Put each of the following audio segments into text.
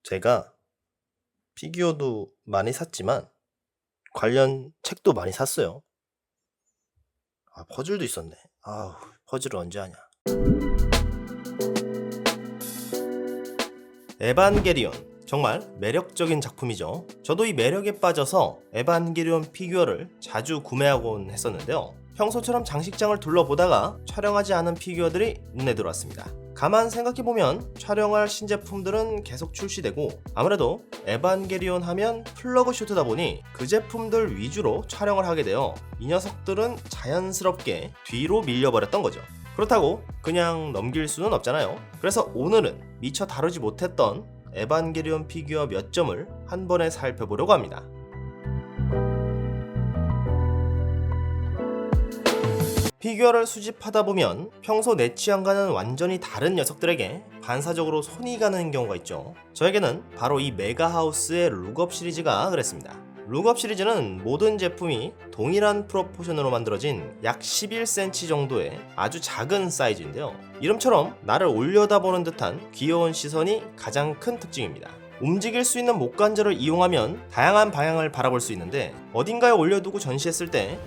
제가 피규어도 많이 샀지만 관련 책도 많이 샀어요. 퍼즐도 있었네. 아우, 퍼즐을 언제 하냐. 에반게리온, 정말 매력적인 작품이죠. 저도 이 매력에 빠져서 에반게리온 피규어를 자주 구매하곤 했었는데요. 평소처럼 장식장을 둘러보다가 촬영하지 않은 피규어들이 눈에 들어왔습니다. 가만 생각해보면 촬영할 신제품들은 계속 출시되고, 아무래도 에반게리온 하면 플러그 슈트다 보니 그 제품들 위주로 촬영을 하게 되어 이 녀석들은 자연스럽게 뒤로 밀려버렸던 거죠. 그렇다고 그냥 넘길 수는 없잖아요. 그래서 오늘은 미처 다루지 못했던 에반게리온 피규어 몇 점을 한 번에 살펴보려고 합니다. 피규어를 수집하다 보면 평소 내 취향과는 완전히 다른 녀석들에게 반사적으로 손이 가는 경우가 있죠. 저에게는 바로 이 메가하우스의 룩업 시리즈가 그랬습니다. 룩업 시리즈는 모든 제품이 동일한 프로포션으로 만들어진 약 11cm 정도의 아주 작은 사이즈인데요. 이름처럼 나를 올려다보는 듯한 귀여운 시선이 가장 큰 특징입니다. 움직일 수 있는 목관절을 이용하면 다양한 방향을 바라볼 수 있는데, 어딘가에 올려두고 전시했을 때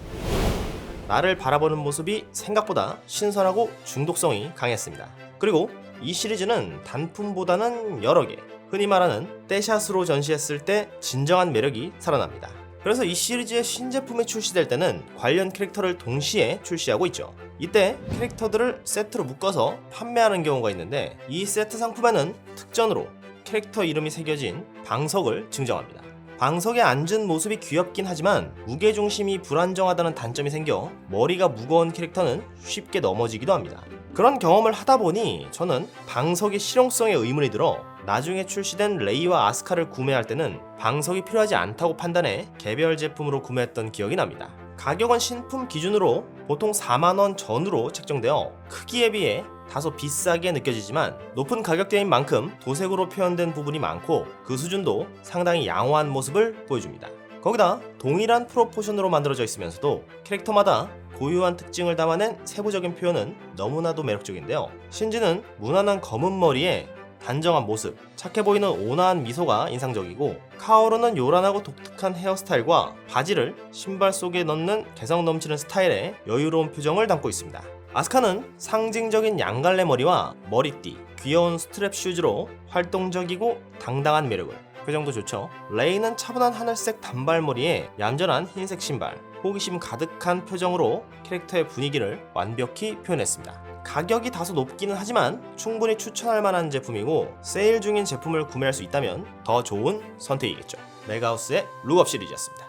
나를 바라보는 모습이 생각보다 신선하고 중독성이 강했습니다. 그리고 이 시리즈는 단품보다는 여러 개, 흔히 말하는 떼샷으로 전시했을 때 진정한 매력이 살아납니다. 그래서 이 시리즈의 신제품이 출시될 때는 관련 캐릭터를 동시에 출시하고 있죠. 이때 캐릭터들을 세트로 묶어서 판매하는 경우가 있는데, 이 세트 상품에는 특전으로 캐릭터 이름이 새겨진 방석을 증정합니다. 방석에 앉은 모습이 귀엽긴 하지만 무게중심이 불안정하다는 단점이 생겨 머리가 무거운 캐릭터는 쉽게 넘어지기도 합니다. 그런 경험을 하다 보니 저는 방석의 실용성에 의문이 들어 나중에 출시된 레이와 아스카를 구매할 때는 방석이 필요하지 않다고 판단해 개별 제품으로 구매했던 기억이 납니다. 가격은 신품 기준으로 보통 4만원 전후로 책정되어 크기에 비해 다소 비싸게 느껴지지만 높은 가격대인 만큼 도색으로 표현된 부분이 많고 그 수준도 상당히 양호한 모습을 보여줍니다. 거기다 동일한 프로포션으로 만들어져 있으면서도 캐릭터마다 고유한 특징을 담아낸 세부적인 표현은 너무나도 매력적인데요. 신지는 무난한 검은 머리에 단정한 모습, 착해 보이는 온화한 미소가 인상적이고, 카오루는 요란하고 독특한 헤어스타일과 바지를 신발 속에 넣는 개성 넘치는 스타일의 여유로운 표정을 담고 있습니다. 아스카는 상징적인 양갈래 머리와 머리띠, 귀여운 스트랩 슈즈로 활동적이고 당당한 매력을, 표정도 좋죠. 레이는 차분한 하늘색 단발머리에 얌전한 흰색 신발, 호기심 가득한 표정으로 캐릭터의 분위기를 완벽히 표현했습니다. 가격이 다소 높기는 하지만 충분히 추천할 만한 제품이고, 세일 중인 제품을 구매할 수 있다면 더 좋은 선택이겠죠. 메가하우스의 룩업 시리즈였습니다.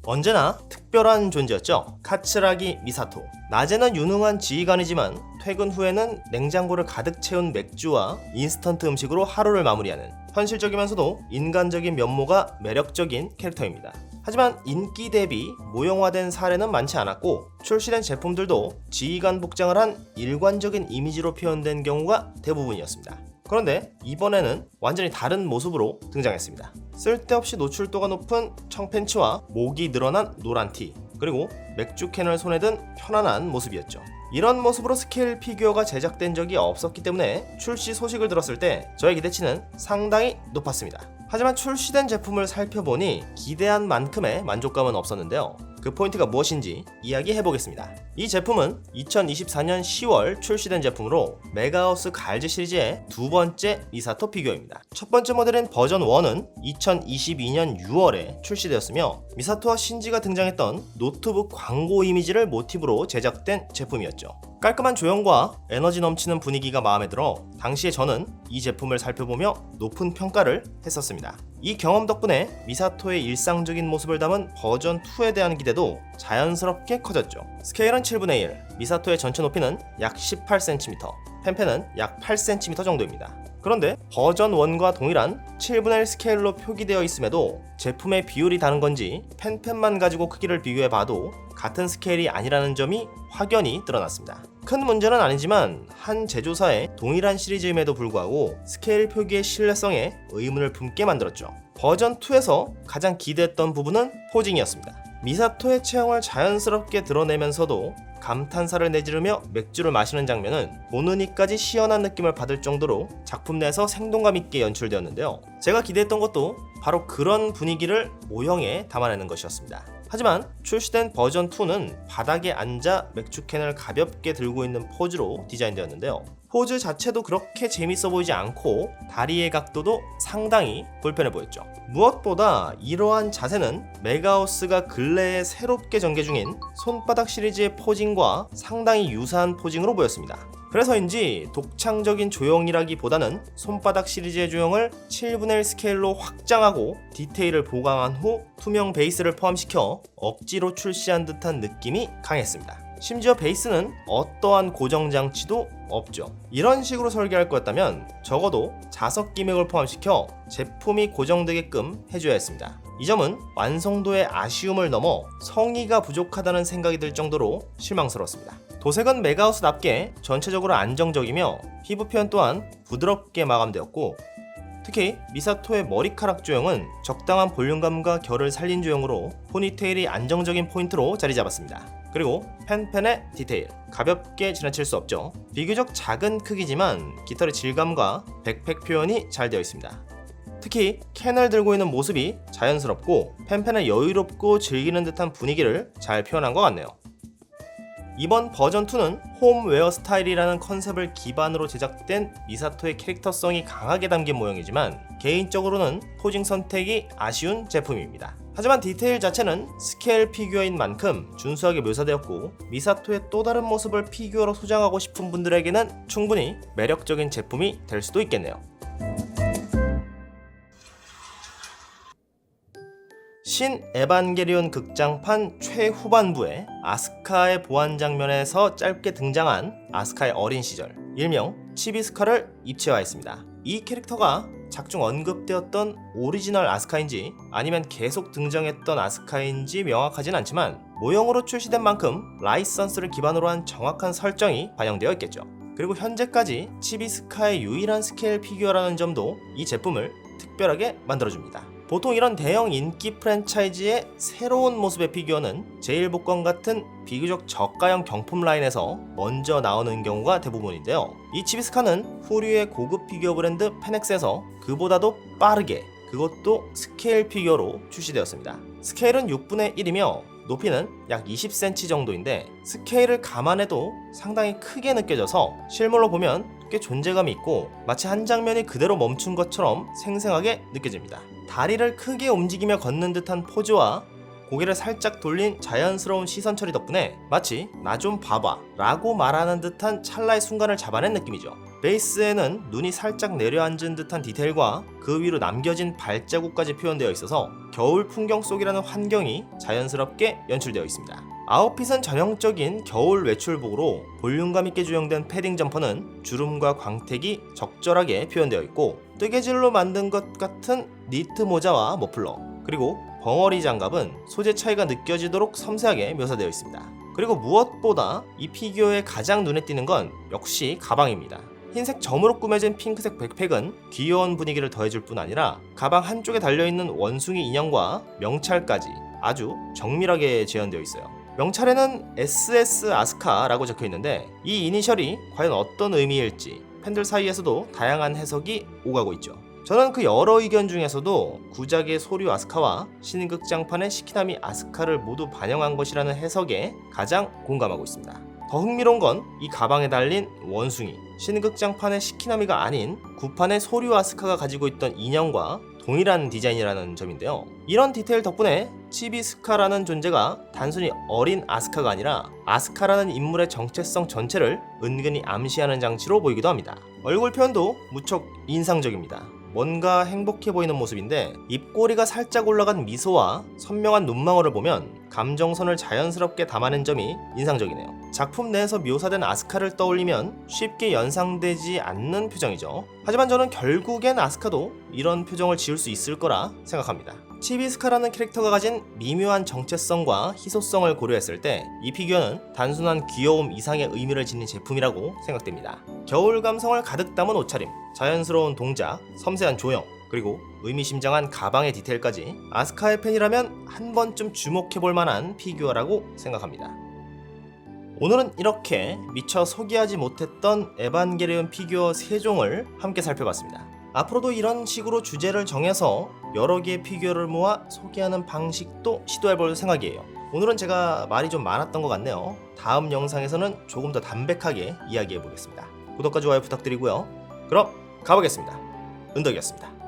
언제나 특별한 존재였죠. 카츠라기 미사토. 낮에는 유능한 지휘관이지만 퇴근 후에는 냉장고를 가득 채운 맥주와 인스턴트 음식으로 하루를 마무리하는 현실적이면서도 인간적인 면모가 매력적인 캐릭터입니다. 하지만 인기 대비 모형화된 사례는 많지 않았고, 출시된 제품들도 지휘관 복장을 한 일관적인 이미지로 표현된 경우가 대부분이었습니다. 그런데 이번에는 완전히 다른 모습으로 등장했습니다. 쓸데없이 노출도가 높은 청팬츠와 목이 늘어난 노란 티, 그리고 맥주 캔을 손에 든 편안한 모습이었죠. 이런 모습으로 스케일 피규어가 제작된 적이 없었기 때문에 출시 소식을 들었을 때 저의 기대치는 상당히 높았습니다. 하지만 출시된 제품을 살펴보니 기대한 만큼의 만족감은 없었는데요. 그 포인트가 무엇인지 이야기해보겠습니다. 이 제품은 2024년 10월 출시된 제품으로 메가하우스 갈즈 시리즈의 두 번째 미사토 피규어입니다. 첫 번째 모델인 버전 1은 2022년 6월에 출시되었으며, 미사토와 신지가 등장했던 노트북 광고 이미지를 모티브로 제작된 제품이었죠. 깔끔한 조형과 에너지 넘치는 분위기가 마음에 들어 당시에 저는 이 제품을 살펴보며 높은 평가를 했었습니다. 이 경험 덕분에 미사토의 일상적인 모습을 담은 버전 2에 대한 기대도 자연스럽게 커졌죠. 스케일은 7분의 1, 미사토의 전체 높이는 약 18cm, 펜펜은 약 8cm 정도입니다. 그런데 버전 1과 동일한 7분의 1 스케일로 표기되어 있음에도 제품의 비율이 다른 건지 펜펜만 가지고 크기를 비교해봐도 같은 스케일이 아니라는 점이 확연히 드러났습니다. 큰 문제는 아니지만 한 제조사의 동일한 시리즈임에도 불구하고 스케일 표기의 신뢰성에 의문을 품게 만들었죠. 버전 2에서 가장 기대했던 부분은 포징이었습니다. 미사토의 체형을 자연스럽게 드러내면서도 감탄사를 내지르며 맥주를 마시는 장면은 보는 이까지 시원한 느낌을 받을 정도로 작품 내에서 생동감 있게 연출되었는데요. 제가 기대했던 것도 바로 그런 분위기를 모형에 담아내는 것이었습니다. 하지만 출시된 버전 2는 바닥에 앉아 맥주캔을 가볍게 들고 있는 포즈로 디자인되었는데요. 포즈 자체도 그렇게 재밌어 보이지 않고 다리의 각도도 상당히 불편해 보였죠. 무엇보다 이러한 자세는 메가하우스가 근래에 새롭게 전개 중인 손바닥 시리즈의 포징과 상당히 유사한 포징으로 보였습니다. 그래서인지 독창적인 조형이라기보다는 손바닥 시리즈의 조형을 7분의 1 스케일로 확장하고 디테일을 보강한 후 투명 베이스를 포함시켜 억지로 출시한 듯한 느낌이 강했습니다. 심지어 베이스는 어떠한 고정장치도 없죠. 이런 식으로 설계할 거였다면 적어도 자석 기믹을 포함시켜 제품이 고정되게끔 해줘야 했습니다. 이 점은 완성도의 아쉬움을 넘어 성의가 부족하다는 생각이 들 정도로 실망스러웠습니다. 도색은 메가하우스답게 전체적으로 안정적이며 피부 표현 또한 부드럽게 마감되었고, 특히 미사토의 머리카락 조형은 적당한 볼륨감과 결을 살린 조형으로 포니테일이 안정적인 포인트로 자리 잡았습니다. 그리고 펜펜의 디테일, 가볍게 지나칠 수 없죠. 비교적 작은 크기지만 깃털의 질감과 백팩 표현이 잘 되어 있습니다. 특히 캔을 들고 있는 모습이 자연스럽고 펜펜의 여유롭고 즐기는 듯한 분위기를 잘 표현한 것 같네요. 이번 버전2는 홈웨어 스타일이라는 컨셉을 기반으로 제작된 미사토의 캐릭터성이 강하게 담긴 모형이지만 개인적으로는 포징 선택이 아쉬운 제품입니다. 하지만 디테일 자체는 스케일 피규어인 만큼 준수하게 묘사되었고 미사토의 또 다른 모습을 피규어로 소장하고 싶은 분들에게는 충분히 매력적인 제품이 될 수도 있겠네요. 신 에반게리온 극장판 최후반부에 아스카의 보안 장면에서 짧게 등장한 아스카의 어린 시절, 일명 치비스카를 입체화했습니다. 이 캐릭터가 작중 언급되었던 오리지널 아스카인지 아니면 계속 등장했던 아스카인지 명확하진 않지만 모형으로 출시된 만큼 라이선스를 기반으로 한 정확한 설정이 반영되어 있겠죠. 그리고 현재까지 치비스카의 유일한 스케일 피규어라는 점도 이 제품을 특별하게 만들어줍니다. 보통 이런 대형 인기 프랜차이즈의 새로운 모습의 피규어는 제일복권 같은 비교적 저가형 경품 라인에서 먼저 나오는 경우가 대부분인데요. 이 치비스카는 후류의 고급 피규어 브랜드 페넥스에서 그보다도 빠르게, 그것도 스케일 피규어로 출시되었습니다. 스케일은 6분의 1이며 높이는 약 20cm 정도인데 스케일을 감안해도 상당히 크게 느껴져서 실물로 보면 꽤 존재감이 있고 마치 한 장면이 그대로 멈춘 것처럼 생생하게 느껴집니다. 다리를 크게 움직이며 걷는 듯한 포즈와 고개를 살짝 돌린 자연스러운 시선 처리 덕분에 마치 나 좀 봐봐 라고 말하는 듯한 찰나의 순간을 잡아낸 느낌이죠. 베이스에는 눈이 살짝 내려앉은 듯한 디테일과 그 위로 남겨진 발자국까지 표현되어 있어서 겨울 풍경 속이라는 환경이 자연스럽게 연출되어 있습니다. 아웃핏은 전형적인 겨울 외출복으로 볼륨감 있게 조형된 패딩 점퍼는 주름과 광택이 적절하게 표현되어 있고 뜨개질로 만든 것 같은 니트 모자와 머플러, 그리고 벙어리 장갑은 소재 차이가 느껴지도록 섬세하게 묘사되어 있습니다. 그리고 무엇보다 이 피규어의 가장 눈에 띄는 건 역시 가방입니다. 흰색 점으로 꾸며진 핑크색 백팩은 귀여운 분위기를 더해줄 뿐 아니라 가방 한쪽에 달려있는 원숭이 인형과 명찰까지 아주 정밀하게 재현되어 있어요. 명찰에는 SS 아스카라고 적혀있는데 이 이니셜이 과연 어떤 의미일지 팬들 사이에서도 다양한 해석이 오가고 있죠. 저는 그 여러 의견 중에서도 구작의 소류 아스카와 신극장판의 시키나미 아스카를 모두 반영한 것이라는 해석에 가장 공감하고 있습니다. 더 흥미로운 건 이 가방에 달린 원숭이, 신극장판의 시키나미가 아닌 구판의 소류 아스카가 가지고 있던 인형과 동일한 디자인이라는 점인데요. 이런 디테일 덕분에 치비스카라는 존재가 단순히 어린 아스카가 아니라 아스카라는 인물의 정체성 전체를 은근히 암시하는 장치로 보이기도 합니다. 얼굴 표현도 무척 인상적입니다. 뭔가 행복해 보이는 모습인데 입꼬리가 살짝 올라간 미소와 선명한 눈망울을 보면 감정선을 자연스럽게 담아낸 점이 인상적이네요. 작품 내에서 묘사된 아스카를 떠올리면 쉽게 연상되지 않는 표정이죠. 하지만 저는 결국엔 아스카도 이런 표정을 지을 수 있을 거라 생각합니다. 치비스카라는 캐릭터가 가진 미묘한 정체성과 희소성을 고려했을 때 이 피규어는 단순한 귀여움 이상의 의미를 지닌 제품이라고 생각됩니다. 겨울 감성을 가득 담은 옷차림, 자연스러운 동작, 섬세한 조형, 그리고 의미심장한 가방의 디테일까지 아스카의 팬이라면 한 번쯤 주목해볼 만한 피규어라고 생각합니다. 오늘은 이렇게 미처 소개하지 못했던 에반게리온 피규어 3종을 함께 살펴봤습니다. 앞으로도 이런 식으로 주제를 정해서 여러 개의 피규어를 모아 소개하는 방식도 시도해볼 생각이에요. 오늘은 제가 말이 좀 많았던 것 같네요. 다음 영상에서는 조금 더 담백하게 이야기해보겠습니다. 구독과 좋아요 부탁드리고요. 그럼 가보겠습니다. 은덕이었습니다.